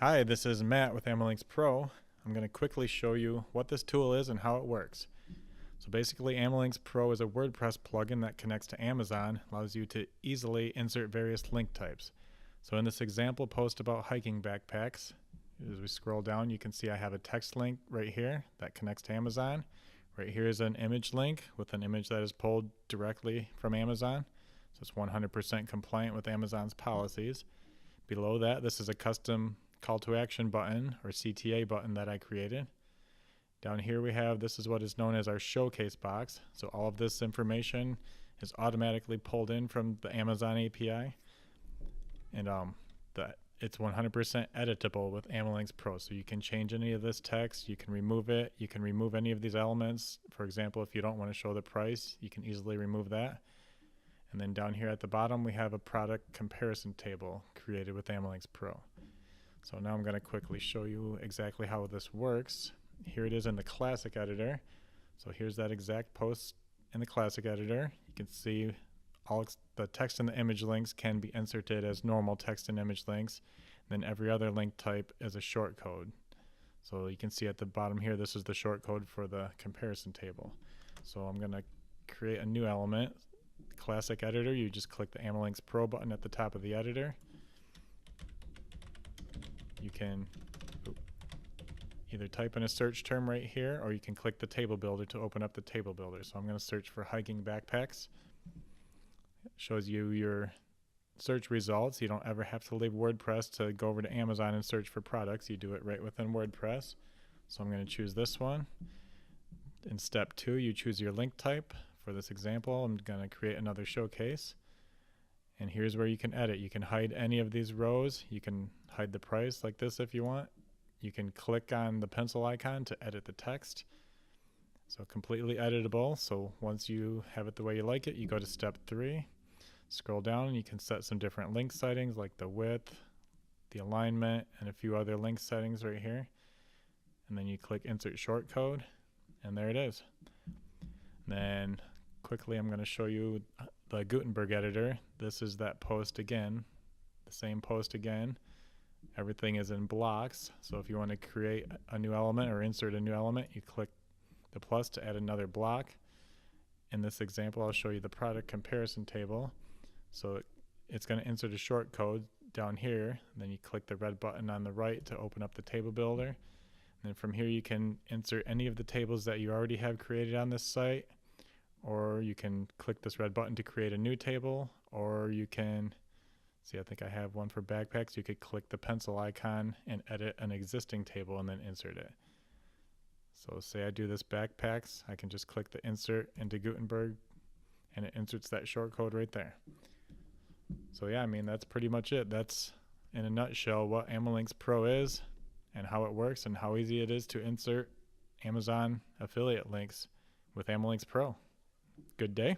Hi, this is Matt with AmaLinks Pro. I'm going to quickly show you what this tool is and how it works. So basically, AmaLinks Pro is a WordPress plugin that connects to Amazon, allows you to easily insert various link types. So in this example post about hiking backpacks, as we scroll down, you can see I have a text link right here that connects to Amazon. Right here is an image link with an image that is pulled directly from Amazon. So it's 100% compliant with Amazon's policies. Below that, this is a custom call to action button or CTA button that I created. Down here we have, this is what is known as our showcase box. So all of this information is automatically pulled in from the Amazon API. And it's 100% editable with AmaLinks Pro. So you can change any of this text, you can remove it, you can remove any of these elements. For example, if you don't want to show the price, you can easily remove that. And then down here at the bottom, we have a product comparison table created with AmaLinks Pro. So now I'm going to quickly show you exactly how this works. Here it is in the classic editor. So here's that exact post in the classic editor. You can see all the text and the image links can be inserted as normal text and image links. Then every other link type is a shortcode. So you can see at the bottom here, this is the shortcode for the comparison table. So I'm going to create a new element. Classic editor, you just click the AmaLinks Pro button at the top of the editor. You can either type in a search term right here, or you can click the table builder to open up the table builder. So I'm going to search for hiking backpacks. It shows you your search results. You don't ever have to leave WordPress to go over to Amazon and search for products. You do it right within WordPress. So I'm going to choose this one. In step 2, you choose your link type. For this example, I'm going to create another showcase. And here's where you can edit. You can hide any of these rows. You can hide the price like this if you want. You can click on the pencil icon to edit the text. So completely editable. So once you have it the way you like it, you go to step 3. Scroll down and you can set some different link settings like the width, the alignment, and a few other link settings right here. And then you click insert shortcode, and there it is. And then quickly I'm going to show you the Gutenberg editor. This is that post again, the same post again. Everything is in blocks. So if you want to create a new element or insert a new element, you click the plus to add another block. In this example, I'll show you the product comparison table. So it's going to insert a short code down here. Then you click the red button on the right to open up the table builder. And then from here you can insert any of the tables that you already have created on this site, or you can click this red button to create a new table, or you can see, I think I have one for backpacks. You could click the pencil icon and edit an existing table and then insert it. So say I do this backpacks, I can just click the insert into Gutenberg and it inserts that shortcode right there. So yeah, I mean, that's pretty much it. That's in a nutshell what AmaLinks Pro is and how it works and how easy it is to insert Amazon affiliate links with AmaLinks Pro. Good day.